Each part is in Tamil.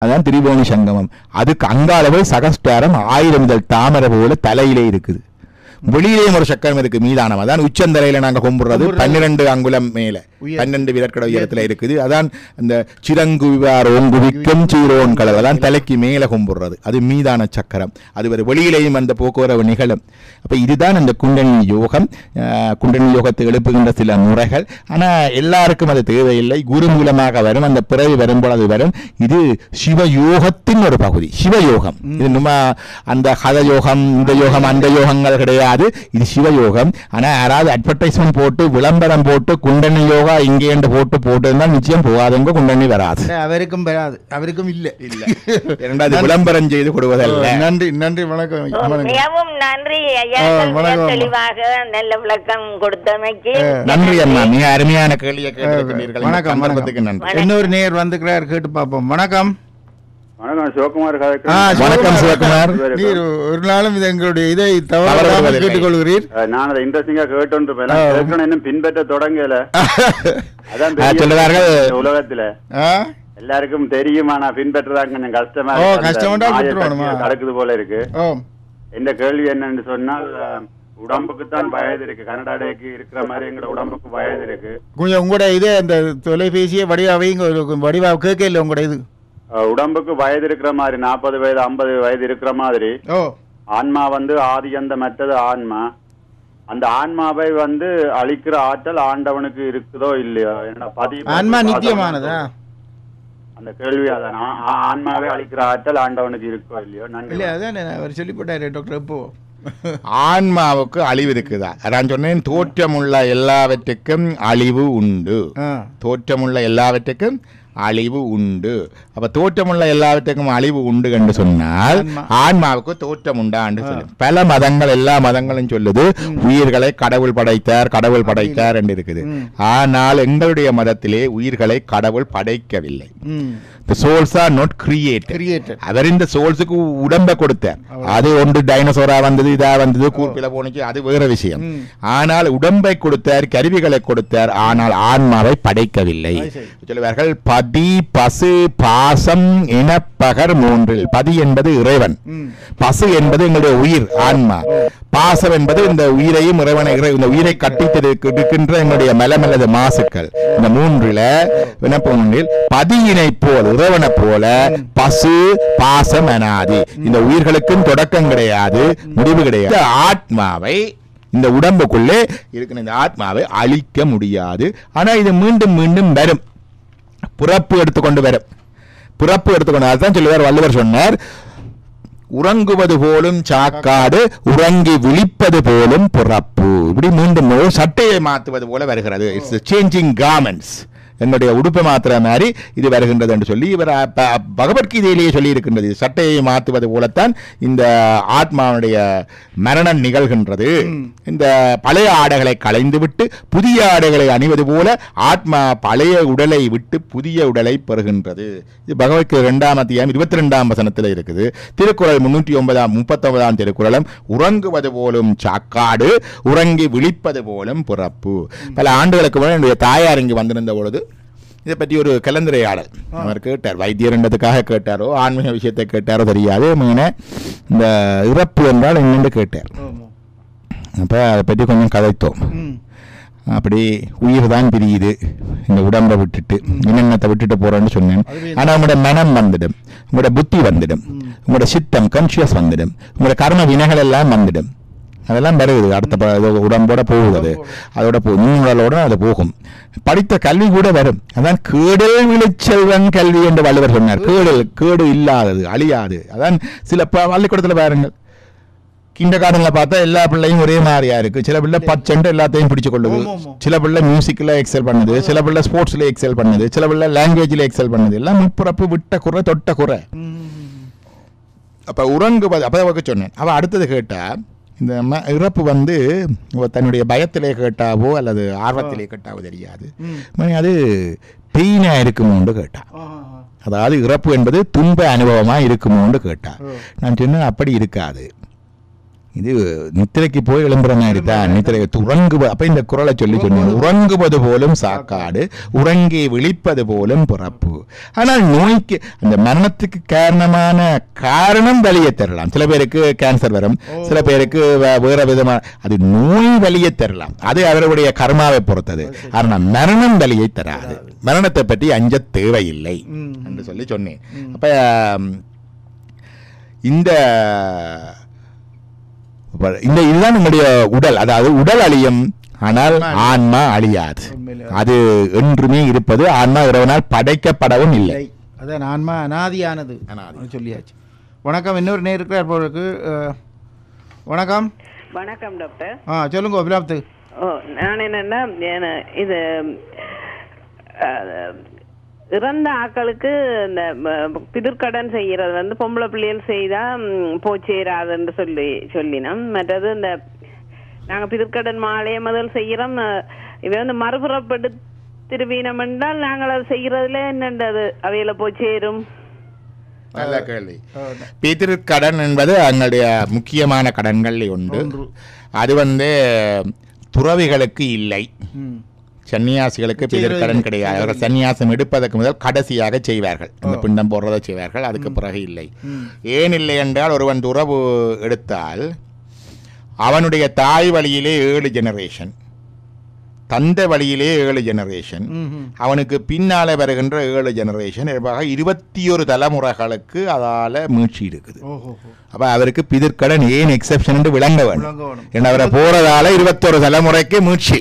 அதான் திரிபுவனி சங்கமம். அதுக்கு அங்காளவு சகஸ்டாரம் 1000 இதழ் தாமரை போல தலையிலே இருக்குது. வெளியிலேயும் ஒரு சக்கரம் இருக்கு மீதானம். அதான் உச்சந்தலையில நாங்க கும்பிடுறது 12 அங்குலம் மேல 12 விரற்கட உயரத்துல இருக்குது. அதான் இந்த சிறங்குவார் ஓங்குவிக்கும் சீரோன் கடல், அதான் தலைக்கு மேல கும்பிடுறது. அது மீதான சக்கரம். அது ஒரு வெளியிலேயும் அந்த போக்குவரவு நிகழும். அப்ப இதுதான் அந்த குண்டனி யோகம். குண்டனி யோகத்தை எழுப்புகின்ற சில முறைகள். ஆனா எல்லாருக்கும் அது தேவையில்லை. குரு மூலமாக வரும், அந்த பிறவி வரும்போது அது வரும். இது சிவயோகத்தின் ஒரு பகுதி. சிவயோகம் இது நம்ம அந்த ஹத யோகம், இந்த யோகம், அந்த யோகங்கள் கிடையாது. இது சிவயோகம். ஆனா யாராவது அட்வர்டைஸ்மெண்ட் போட்டு விளம்பரம் போட்டு குண்டனி யோகா இங்கே போட்டு இருந்தால் நிச்சயம் போகாதவங்க குண்டனி வராது. அவருக்கும் வராது, அவருக்கும் இல்ல இல்ல இரண்டாவது விளம்பரம் செய்து கொடுவதல்ல. நன்றி நன்றி, வணக்கம். மிகவும் நன்றி ஐயா, தெளிவாக நல்ல விளக்கம் கொடுத்தமைக்கு நன்றி அம்மா. மிக அருமையான கேள்வியை கேட்டிருக்கிறீர்கள். வணக்கம். நன்றி. இன்னொரு நேர் வந்துக்கிறார், கேட்டு பார்ப்போம். வணக்கம். வணக்கம் சிவகுமார். வணக்கம் சிவகுமார். நீர் ஒரு நாளும் இது எங்களுடைய இதை தவறாமல் கேட்டுக்கொள்கிறீர். நான் அதை இன்ட்ரெஸ்டிங்கா கேட்டு இன்னும் பின்பற்ற தொடங்கல. அதான் சொல்லுவார்கள் உலகத்துல எல்லாருக்கும் தெரியும், ஆனா பின்பற்றதாங்க கொஞ்சம் கஷ்டமா நடக்குது போல இருக்கு. இந்த கேள்வி என்னன்னு சொன்னால், உடம்புக்குத்தான் வயது இருக்கு, கனடாடைக்கு இருக்கிற மாதிரி எங்களோட உடம்புக்கு வயது இருக்கு. கொஞ்சம் உங்களோட இதே அந்த தொலைபேசியை வடிவா கேட்க இல்லை. உங்களோட இது உடம்புக்கு வயது இருக்கிற மாதிரி 40 வயது 50 வயது இருக்கிற மாதிரி ஆன்மா ஆதி அந்த மற்றது ஆன்மா. அந்த ஆன்மாவை அழிக்கிற ஆற்றல் ஆண்டவனுக்கு இருக்குதோ இல்லையோ? ஆன்மா நித்தியமானதா? அந்த கேள்வி அதான். ஆன்மாவை அழிக்கிற ஆற்றல் ஆண்டவனுக்கு இருக்கோ இல்லையோ? நன்றி. அதான் அவர் சொல்லி போட்டாரு டாக்டர். எப்போ ஆன்மாவுக்கு அழிவு இருக்குதா? நான் சொன்னேன், தோற்றமுள்ள எல்லாவற்றுக்கும் அழிவு உண்டு. தோற்றமுள்ள எல்லாவற்றுக்கும் அழிவு உண்டு. அப்ப தோற்றமுள்ள எல்லாவற்றுக்கும் அழிவு உண்டு என்று சொன்னால் ஆன்மாவுக்கு தோற்றம் உண்டா என்று சொல்லும். பல மதங்கள், எல்லா மதங்களும் சொல்லுது உயிர்களை கடவுள் படைத்தார் என்று இருக்குது. ஆனால் எங்களுடைய மதத்திலே உயிர்களை கடவுள் படைக்கவில்லை. The souls are not created. அவர் இந்த சோல்ஸுக்கு உடம்பை கொடுத்தார். அது ஒன்று டைனோசரா வந்தது, இதா வந்தது, கூர்ப்பில போனிச்சு, அது வேற விஷயம். ஆனால் உடம்பை கொடுத்தார், கருவிகளை கொடுத்தார். ஆனால் ஆன்மாவை படைக்கவில்லை. சொல்லுவார்கள், பதி பசு பாசம் இனப்பகர் மூன்றில். பதி என்பது இறைவன், பசு என்பது எங்களுடைய உயிர் ஆன்மா, பாசம் என்பது இந்த உயிரையும் இறைவனை, இந்த உயிரை கட்டித்திருக்கின்ற எங்களுடைய மெலமெல்லது மாசுக்கள். இந்த மூன்றில் பதியினை போல் இறைவனை போல பசு பாசம் அனாதி. இந்த உயிர்களுக்கும் தொடக்கம் கிடையாது, முடிவு கிடையாது. ஆத்மாவை இந்த உடம்புக்குள்ளே இருக்கிற இந்த ஆத்மாவை அழிக்க முடியாது. ஆனா இது மீண்டும் மீண்டும் வரும், பிறப்பு எடுத்துக்கொண்டு வரும். பிறப்பு எடுத்துக்கொண்டு, அதுதான் சொல்லுவார் வள்ளுவர் சொன்னார், உறங்குவது போலும் சாக்காடு, உறங்கி விழிப்பது போலும் பிறப்பு. இப்படி மீண்டும் சட்டையை மாற்றுவது போல வருகிறது. It's changing garments. என்னுடைய உடுப்பை மாத்திர மாதிரி இது வருகின்றது என்று சொல்லி இவர் பகவத்கீதையிலேயே சொல்லி இருக்கின்றது. சட்டையை மாற்றுவது போலத்தான் இந்த ஆத்மாவுடைய மரணம் நிகழ்கின்றது. இந்த பழைய ஆடைகளை களைந்து விட்டு புதிய ஆடைகளை அணிவது போல ஆத்மா பழைய உடலை விட்டு புதிய உடலை பெறுகின்றது. இது பகவத்கீதை 2ஆம் அத்தியாயம் 22ஆம் வசனத்தில் இருக்குது. திருக்குறள் 339ஆம் திருக்குறளும், உறங்குவது போலும் சாக்காடு, உறங்கி விழிப்பது போலும் பிறப்பு. பல ஆண்டுகளுக்கு முன்னாடி என்னுடைய தாயார் இங்கு வந்திருந்த பொழுது இதை பற்றி ஒரு கலந்துரையாடல் அவர் கேட்டார். வைத்தியர் என்றதுக்காக கேட்டாரோ ஆன்மீக விஷயத்தை கேட்டாரோ தெரியாது. இந்த இறப்பு என்றால் என்னென்று கேட்டார். அப்போ அதை பற்றி கொஞ்சம் கதைத்தோம். அப்படி உயிர் தான் பிரியுது, இந்த உடம்பை விட்டுட்டு என்னென்னத்தை விட்டுட்டு போறோன்னு சொன்னேன். ஆனால் உங்களோட மனம் வந்துடும், உங்களோட புத்தி வந்துடும், உங்களோட சித்தம் கான்ஷியஸ் வந்துடும், உங்களோட கர்ம வினைகள் எல்லாம் வந்துடும். அதெல்லாம் வருது, அடுத்த உடம்போட போகுது, அதோட உடலோட அது போகும். படித்த கல்வி கூட வரும். அதான் கேடல் விழுச்செல்வன் கல்வி என்று வள்ளுவர் சொன்னார். கேடு இல்லாதது, அழியாது. அதான் சில பள்ளிக்கூடத்தில் பாருங்கள், கிண்டர் கார்டன்ல பார்த்தா எல்லா பிள்ளையும் ஒரே மாதிரியா இருக்கு. சில பிள்ளை பச்செண்டு எல்லாத்தையும் பிடிச்சு கொள்ளுது, சில பிள்ளை மியூசிக்ல எக்ஸல் பண்ணுது, சில பிள்ளை ஸ்போர்ட்ஸ்ல எக்ஸல் பண்ணுது, சில பிள்ளை லாங்குவேஜ்ல எக்ஸல் பண்ணுது. எல்லாம் முப்பிறப்பு விட்ட குறை தொட்ட குறை. அப்ப உறங்குவது அப்ப சொன்னேன். அவ அடுத்தது கேட்டா, இந்த இறப்பு தன்னுடைய பயத்திலே கேட்டாவோ அல்லது ஆர்வத்திலே கேட்டாவோ தெரியாது, அது பெயினா இருக்குமோன்னு கேட்டா. அதாவது இறப்பு என்பது துன்ப அனுபவமா இருக்குமோன்னு கேட்டா. நான் சொன்னேன், அப்படி இருக்காது. இது நித்திரைக்கு போய் எழும்புற மாதிரி தான். நித்திரை உறங்குவது, அப்ப இந்த குறளை சொல்லி சொன்னேன், உறங்குவது போலும் சாக்காடு, உறங்கி விழிப்பது போலும் பிறப்பு. ஆனால் நோய்க்கு அந்த மரணத்துக்கு காரணமான காரணம் வலியை தரலாம். சில பேருக்கு கேன்சர் வரும், சில பேருக்கு வேற விதமான அது நோய் வலியை தரலாம். அது அவருடைய கர்மாவை பொறுத்தது. ஆனால் மரணம் வலியை தராது. மரணத்தை பற்றி அஞ்ச தேவையில்லை என்று சொல்லி சொன்னேன். அப்ப இந்த இதுதான் நம்முடைய உடல். அதாவது உடல் அழியும், ஆனால் ஆன்மா அழியாது. அது என்றுமே இருப்பது. ஆன்மா இறைவனால் படைக்கப்படவும் இல்லை. அதான் ஆன்மா அனாதியானது சொல்லியாச்சு. வணக்கம். இன்னொரு நேர் இருக்கிறார் போருக்கு. வணக்கம். வணக்கம் டாக்டர். சொல்லுங்க அபிலாப்து. நான் என்னன்னா இது இறந்த ஆக்களுக்கு இந்த பிதிர்கடன் செய்யறது பொம்பளை பிள்ளைகள் செய்தா போச்சேராதுன்னு சொல்லினோம். மற்றது இந்த நாங்க பிதிர்கடன் மாலைய முதல் செய்யறோம். இவ மறுபுறப்படுத்திருவீனம் என்றால் நாங்கள் அது செய்யறதுல என்னன்றது அவையில போச்சேரும். நல்ல கேள்வி. பிதிர்கடன் என்பது எங்களுடைய முக்கியமான கடன்கள் ஒன்று. அது துறவிகளுக்கு இல்லை, சன்னியாசிகளுக்கு பிதிர்கடன் கிடையாது. அவர்கள் சன்னியாசம் எடுப்பதற்கு முதல் கடைசியாக செய்வார்கள், அந்த பிண்டம் போடுறதை செய்வார்கள். அதுக்கு பிறகு இல்லை. ஏன் இல்லை என்றால், ஒருவன் துறவு எடுத்தால் அவனுடைய தாய் வழியிலே 7 ஜெனரேஷன், தந்தை வழியிலே 7 ஜெனரேஷன், அவனுக்கு பின்னாலே வருகின்ற 7 ஜெனரேஷன், 21 தலைமுறைகளுக்கு அதால மீட்சி இருக்குது. அப்ப அவருக்கு பிதிர்கடன் ஏன் எக்ஸெப்ஷன் என்று விளங்க வேண்டும். ஏன்னா அவரை போறதால 21 தலைமுறைக்கு மீட்சி.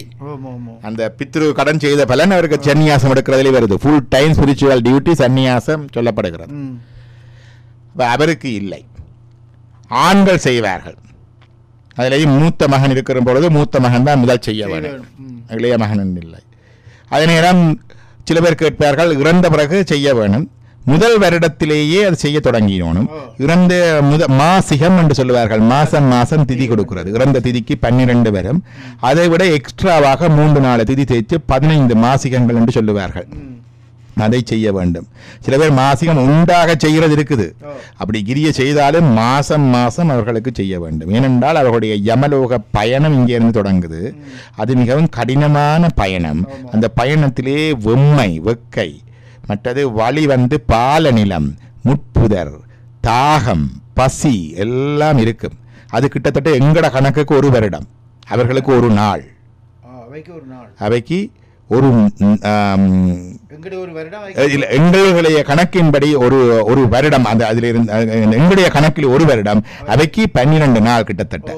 அந்த பித்ரு கடன் செய்த பலன் அவருக்கு சன்னியாசம் எடுக்கிறதுலே வருது. ஃபுல் டைம் ஸ்பிரிச்சுவல் டியூட்டி சன்னியாசம் சொல்லப்படுகிறது. அவருக்கு இல்லை. ஆண்கள் செய்வார்கள். அதிலேயும் மூத்த மகன் இருக்கிற பொழுது மூத்த மகன் தான் முதல் செய்ய வேண்டும், இளைய மகன் இல்லை. அதே நேரம் சில பேர் கேட்பார்கள், இறந்த பிறகு செய்ய வேணும். முதல் வருடத்திலேயே அது செய்ய தொடங்கினோனும். இறந்த மாசிகம் என்று சொல்லுவார்கள். மாசம் திதி கொடுக்கிறது. இறந்த திதிக்கு 12 வரும். அதை விட எக்ஸ்ட்ராவாக 3-4 திதி தேய்த்து 15 மாசிகங்கள் என்று சொல்லுவார்கள். அதை செய்ய வேண்டும். சில பேர் மாசிகம் உண்டாக செய்கிறது இருக்குது. அப்படி கிரிய செய்தாலும் மாசம் அவர்களுக்கு செய்ய வேண்டும். ஏனென்றால் அவர்களுடைய யமலோக பயணம் இங்கே இருந்து தொடங்குது. அது மிகவும் கடினமான பயணம். அந்த பயணத்திலே வெக்கை, மற்றது வழி பால நிலம், முட்புதர், தாகம், பசி எல்லாம் இருக்கும். அது கிட்டத்தட்ட எங்கட கணக்குக்கு 1 வருடம், அவர்களுக்கு 1 நாள், அவைக்கு ஒரு எங்களுடைய கணக்கின்படி ஒரு வருடம். அந்த அதில் இருந்து எங்களுடைய கணக்கில் 1 வருடம், அவைக்கு 12 நாள் கிட்டத்தட்ட.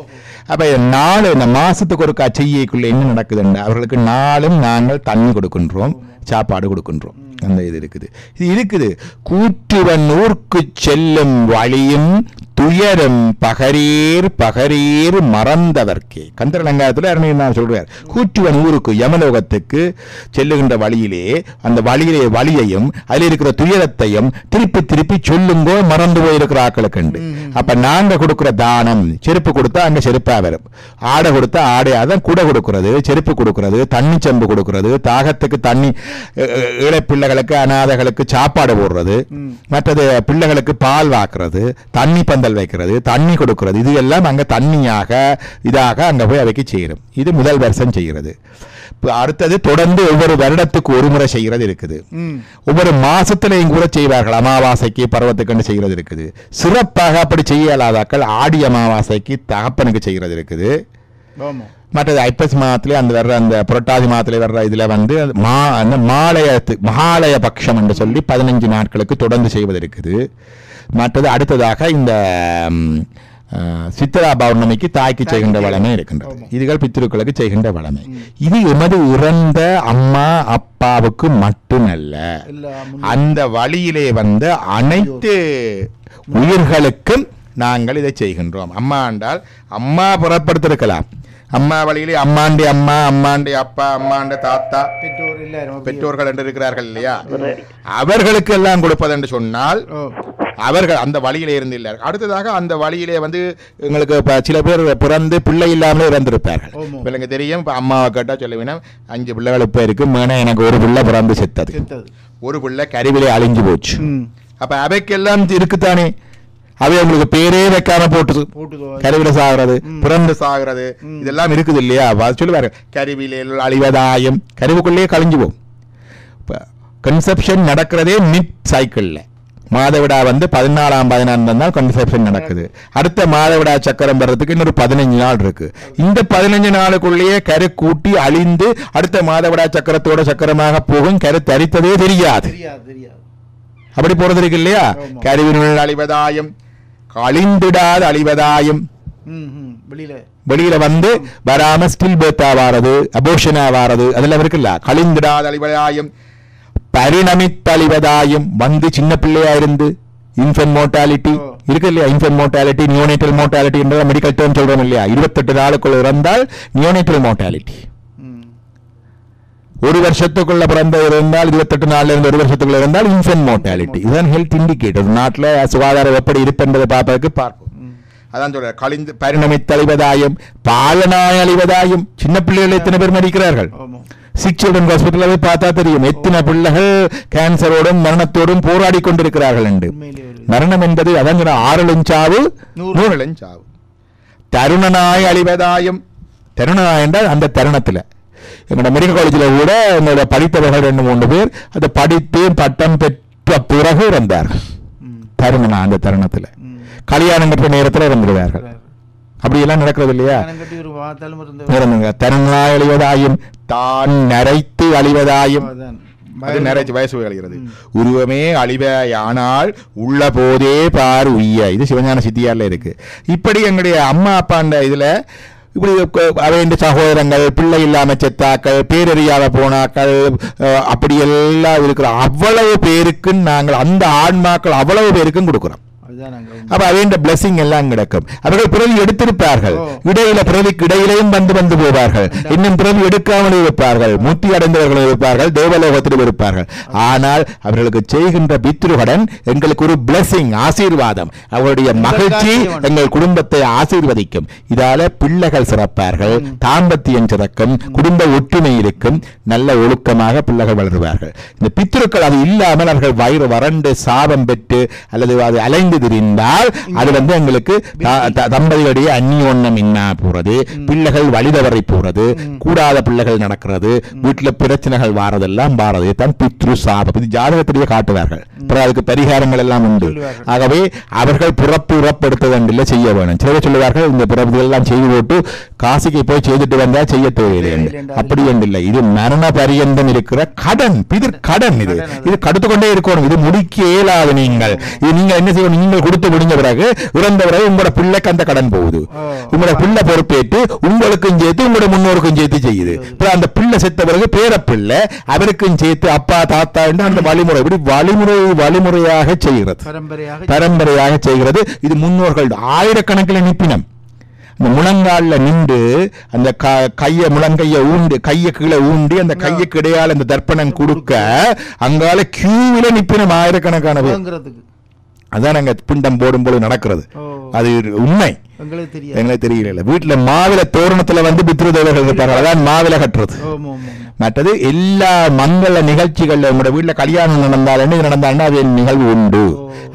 அப்ப நாலு இந்த மாசத்துக்கு ஒரு செய்யக்குள்ள என்ன நடக்குதுன்னா, அவர்களுக்கு நாளும் நாங்கள் தண்ணி கொடுக்கின்றோம், சாப்பாடு கொடுக்கின்றோம். அந்த இது இருக்குது. கூற்றுவன் ஊர்க்கு செல்லும் வழியும் துயரும் பகரீர் மறந்தவர்க்கே. கந்தரலங்காயத்தில் அருமையான சொல்றார். கூற்றுவன் ஊருக்கு யமலோகத்துக்கு செல்லுகின்ற வழியிலே அந்த வழியையும் அதில் இருக்கிற துயரத்தையும் திருப்பி சொல்லுங்கோ மறந்து போயிருக்கிற ஆக்களுக்கு. அப்ப நாங்க கொடுக்கிற தானம், செருப்பு கொடுத்தா அங்க செருப்பா வரும், ஆடை கொடுத்தா ஆடையாதான், கூட கொடுக்கிறது, செருப்பு கொடுக்கிறது, தண்ணி செம்பு கொடுக்கிறது, தாகத்துக்கு தண்ணி, ஏழை பிள்ளைகளுக்கு அநாதைகளுக்கு சாப்பாடு போடுறது, மற்றது பிள்ளைகளுக்கு பால் வாக்குறது, தண்ணி பந்தல் வைக்கிறது, தண்ணி கொடுக்கிறது, இது எல்லாம் அங்க தண்ணியாக இதாக அங்க போய் அவைக்கு செய்யணும். இது முதல் வருஷம் செய்கிறது. அடுத்தது தொடர்ந்து ஒவ்வொரு வருடத்துக்கு 1 முறை செய்கிறது இருக்குது. ஒவ்வொரு மாசத்திலையும் கூட செய்வார்கள். அமாவாசைக்கு பருவத்துக்கு செய்கிறது இருக்குது. சிறப்பாக அப்படி செய்யலாதாக்கள் ஆடி அமாவாசைக்கு தகப்பனுக்கு செய்கிறது இருக்குது. மற்றது ஐப்பசி மாதத்திலே அந்த புரட்டாதி மாதத்திலே வர்ற இதுல மகாலய பட்சம் என்று சொல்லி 15 நாட்களுக்கு தொடர்ந்து செய்வது இருக்குது. மற்றது அடுத்ததாக இந்த சித்திரா பௌர்ணமிக்கு தாய்க்கு செய்கின்ற வளமை இருக்கின்றது. இதுகள் பித்திருக்களுக்கு செய்கின்ற வளமை. இது எமது இறந்த அம்மா அப்பாவுக்கு மட்டுமல்ல, அந்த வழியிலே அனைத்து உயிர்களுக்கும் நாங்கள் இதை செய்கின்றோம். அம்மா என்றால் அம்மா புறப்படுத்திருக்கலாம். அம்மா வழியிலே அம்மாண்டி அம்மா, அம்மாண்டி அப்பா, அம்மாண்ட தாத்தா, பெற்றோர்கள் என்று இருக்கிறார்கள் இல்லையா, அவர்களுக்கு எல்லாம் கொடுப்பது என்று சொன்னால் அவர்கள் அந்த வழியிலே இருந்து இல்லை. அடுத்ததாக அந்த வழியிலே எங்களுக்கு சில பேர் பிறந்து பிள்ளை இல்லாமலே இறந்திருப்பார்கள். பிள்ளைங்க தெரியும். இப்போ அம்மாவை கேட்டா சொல்லுவீங்கன்னா 5 பிள்ளைகள் இப்போ இருக்கு, மேனா எனக்கு 1 பிள்ளை பிறந்து செத்தது, 1 பிள்ளை கருவிலே அழிஞ்சு போச்சு. அப்ப அவைக்கெல்லாம் இருக்குத்தானே. அவை உங்களுக்கு பேரே வைக்காம போட்டுது, கருவில சாகிறது, பிறந்து சாகிறது, இதெல்லாம் இருக்குது இல்லையா? சொல்லுவாரு கருவில அழிவதாயம், கருவுக்குள்ளேயே கழிஞ்சுவோம். கன்செப்ஷன் நடக்கிறதே மிட் சைக்கிள்ல. மாதவிடா 14ஆம் 14 நாள் கன்செப்ஷன் நடக்குது. அடுத்த மாதவிடா சக்கரம் வர்றதுக்கு இன்னொரு 15 நாள் இருக்கு. இந்த 15 நாளுக்குள்ளேயே கரு கூட்டி அழிந்து அடுத்த மாதவிடா சக்கரத்தோட சக்கரமாக போகும். கரு தரித்ததே தெரியாது. அப்படி போறது இருக்கு இல்லையா? கருவினுள் அழிவதாயம், அழிந்திடாத அழிவதாயம், வெளியில வந்து வராம ஸ்டில் பேர்த்தா வாரது, அபோஷனா வாரது, அதெல்லாம் இருக்குல்ல. கழிந்திடாத அழிவதாயம், பரிணமித்தழிவதாயம், வந்து சின்ன பிள்ளையா இருந்து இன்ஃபென்ட் மோர்டாலிட்டி இருக்கு இல்லையா? இன்ஃபென்ட் மோர்டாலிட்டி, நியோனேட்டல் மோர்டாலிட்டி என்ற மெடிக்கல் டேர்ம் சொல்றோம் இல்லையா? 28 நாளுக்குள்ள இறந்தால் நியோனேட்டல் மோர்டாலிட்டி. 1 வருஷத்துக்குள்ள பிறந்த இருந்தால் 28 நாள்ல இருந்து 1 வருஷத்துக்குள்ள இருந்தால் இன்ஃபென்ட் மோர்டாலிட்டி. இதுதான் ஹெல்த் இண்டிகேட்டர். நாட்டில் சுகாதாரம் எப்படி இருப்பதை பார்ப்போம். அதான் சொல்ற கழிந்து பரிணமித்தழிவதாயம், பாலனாய் அழிவதாயம். சின்ன பிள்ளைகள் எத்தனை பேர் மறிக்கிறார்கள்? சிக் சில்ட்ரன் ஹாஸ்பிட்டல் போய் பார்த்தா தெரியும் எத்தனை பிள்ளைகள் கேன்சரோடும் மரணத்தோடும் போராடி கொண்டிருக்கிறார்கள் என்று. மரணம் என்பது அதான் 6 இன்ச்சாவு 100 இன்ச்சாவு. தருணனாய் அழிவதாயம், தருணனாய் என்றால் அந்த தருணத்தில். எங்களோட மெடிக்கல் காலேஜில் கூட என்னோட படித்தவர்கள் 2-3 பேர் அதை படித்து பட்டம் பெற்ற பிறகு இறந்தார்கள். தருணனா அந்த தருணத்தில். கல்யாணம் கட்ட நேரத்தில் இறந்துடுவார்கள். அப்படியெல்லாம் நடக்கிறது இல்லையா? தருணனாய் அழிவதாயும், தான் நரைத்து அழிவதாயும், நரைச்சு வயசு அழிகிறது. உருவமே அழிவையானால் உள்ள போதே பார் உய்ய. இது சிவஞான சித்தியார்ல இருக்கு. இப்படி எங்களுடைய அம்மா அப்பாண்ட இதுல இப்படி அவைண்ட சகோதரங்கள், பிள்ளை இல்லாம செத்தாக்கள், பேரறியாத போனாக்கள், அப்படி எல்லாம் இருக்கிற அவ்வளவு பேருக்கு நாங்கள் அந்த ஆன்மாக்கள் அவ்வளவு பேருக்கும் கொடுக்கிறோம். அப்ப அவன் பிளஸிங் எல்லாம் கிடைக்கும். அவர்கள் பிறவி எடுத்திருப்பார்கள், இடையில பிறவிக்கு இடையிலையும் வந்து போவார்கள், இன்னும் பிறவி எடுக்காமல் இருப்பார்கள், முத்தி அடைந்தவர்கள் இருப்பார்கள், தேவலோகத்தில் இருப்பார்கள். ஆனால் அவர்களுக்கு செய்கின்ற பித்ருகடன் எங்களுக்கு ஒரு பிளஸிங், ஆசீர்வாதம், அவருடைய மகிழ்ச்சி எங்கள் குடும்பத்தை ஆசீர்வதிக்கும். இதால பிள்ளைகள் சிறப்பார்கள், தாம்பத்தியம் சிறக்கும், குடும்ப ஒற்றுமை இருக்கும், நல்ல ஒழுக்கமாக பிள்ளைகள் வளருவார்கள். இந்த பித்ருக்கள் அது இல்லாமல் அவர்கள் வயிறு வறண்டு சாபம் பெற்று அல்லது அது அலைந்து இருந்தால் அது எங்களுக்கு தம்பதிகளுடைய அந்நியோன்னம் இன்னா போறது, பிள்ளைகள் வழிதவறை போறது, கூடாத பிள்ளைகள் நடக்கிறது, வீட்டுல பிரச்சனைகள் வாரதெல்லாம் வாரது தான் பித்ரு சாபம். இது ஜாதகத்திலேயே காட்டுவார்கள். அதுக்கு பரிகாரங்கள் எல்லாம் உண்டு. ஆகவே அவர்கள் பிறப்படுத்துவதில்லை, செய்ய வேணும். சிலர் சொல்லுவார்கள் இந்த பிறப்புகள் எல்லாம் செய்து போட்டு காசிக்கு போய் செய்துட்டு வந்தா செய்ய தேவையில்லை. அப்படி இல்லை. இது மரண பரியந்தம் இருக்கிற கடன், பிதிர் கடன். இது கடுத்து கொண்டே இருக்கணும். இது முடிக்க இயலாது. நீங்கள் இது நீங்க என்ன செய்யணும்? நீங்கள் கொடுத்து முடிஞ்ச பிறகு இறந்த பிறகு உங்களோட பிள்ளைக்கு அந்த கடன் போகுது. உங்களோட பிள்ளை பொறுப்பேற்று உங்களுக்கும் சேர்த்து உங்களோட முன்னோருக்கும் சேர்த்து செய்யுது. அந்த பிள்ளை செத்த பிறகு பேர பிள்ளை அவருக்கும் சேர்த்து அப்பா தாத்தா என்று அந்த வழிமுறை இப்படி வழிமுறையாக செய்கிறது, பரம்பரையாக செய்கிறது. இது முன்னோர்கள் ஆயிரக்கணக்கில் நிப்பினம். இந்த முழங்கால நின்று அந்த முழங்கைய ஊண்டு, கையை கீழே ஊண்டி அந்த கையுக்கு இடையால் அந்த தர்ப்பணம் கொடுக்க அங்கால கியூவில நிப்பினம் ஆயிரக்கணக்கான பேர். அதான் நாங்க பிண்டம் போடும்போது நடக்கிறது. அது உண்மை. எங்களுக்கு தெரியல. வீட்டுல மாவில தோரணத்துல பித்ரு தேவர்கள் இருப்பார்கள். அதான் மாவில கட்டுறது. மற்றது எல்லா மங்கள நிகழ்ச்சிகள்ல உங்களோட வீட்டுல கல்யாணம் நடந்தாலும் நடந்தாலும் அது நிகழ்வு உண்டு.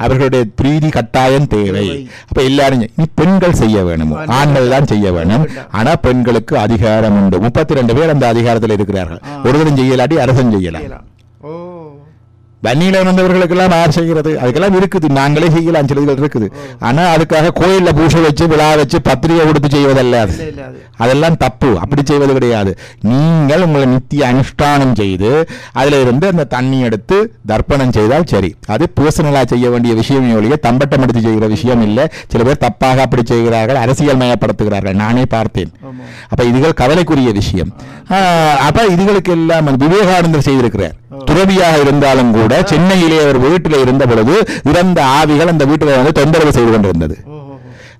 அவர்களுடைய பிரீதி கட்டாயம் தேவை. அப்ப எல்லாரும் பெண்கள் செய்ய வேணும், ஆண்கள் தான் செய்ய வேணும். ஆனா பெண்களுக்கு அதிகாரம் உண்டு. 32 பேர் அந்த அதிகாரத்தில் இருக்கிறார்கள். ஒருவரும் செய்யலாட்டி அரசன் செய்யலாம். வன்னியில வந்தவர்களுக்கெல்லாம் யார் செய்கிறது? அதுக்கெல்லாம் இருக்குது, நாங்களே செய்யலாம், சிலர்கள் இருக்குது. ஆனா அதுக்காக கோயில்ல பூசை வச்சு விழா வச்சு பத்திரிகை கொடுத்து செய்வதல்ல. அதெல்லாம் தப்பு. அப்படி செய்வது கிடையாது. நீங்கள் உங்களை நித்திய அனுஷ்டானம் செய்து அதுல இருந்து அந்த தண்ணி எடுத்து தர்ப்பணம் செய்தால் சரி. அது பர்சனலா செய்ய வேண்டிய விஷயம் ஒழிய தம்பட்டம் எடுத்து செய்கிற விஷயம் இல்லை. சில பேர் தப்பாக அப்படி செய்கிறார்கள், அரசியல் மயப்படுத்துகிறார்கள். நானே பார்த்தேன். அப்ப இதுகள் கவலைக்குரிய விஷயம். அப்ப இதுகளுக்கு எல்லாம் விவேகானந்தர் செய்திருக்கிறார். துறவியாக இருந்தாலும் கூட சென்னையிலே அவர் வீட்டில் இருந்த பொழுது இறந்த ஆவிகள் அந்த வீட்டில் தொந்தரவு செய்து கொண்டிருந்தது.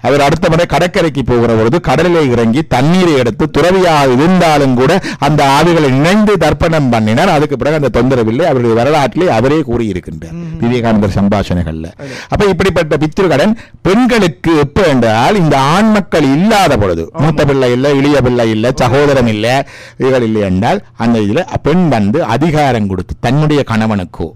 அவர் அடுத்த முறை கடற்கரைக்கு போகிற பொழுது கடலிலே இறங்கி தண்ணீரை எடுத்து துறவியாக இருந்தாலும் கூட அந்த ஆவிகளை இணைந்து தர்ப்பணம் பண்ணினார். அதுக்கு பிறகு அந்த தொந்தரவில்லை. அவருடைய வரலாற்றிலே அவரே கூறியிருக்கின்றார் விவேகானந்தர் சம்பாஷணைகள்ல. அப்ப இப்படிப்பட்ட பித்ருகடன் பெண்களுக்கு எப்ப என்றால் இந்த ஆண் மக்கள் இல்லாத பொழுது, மூத்த பிள்ளை இல்லை, இளைய பிள்ளை இல்லை, சகோதரம் இல்லை, இவர்கள் இல்லை என்றால் அந்த இதுல பெண் அதிகாரம் கொடுத்து தன்னுடைய கணவனுக்கோ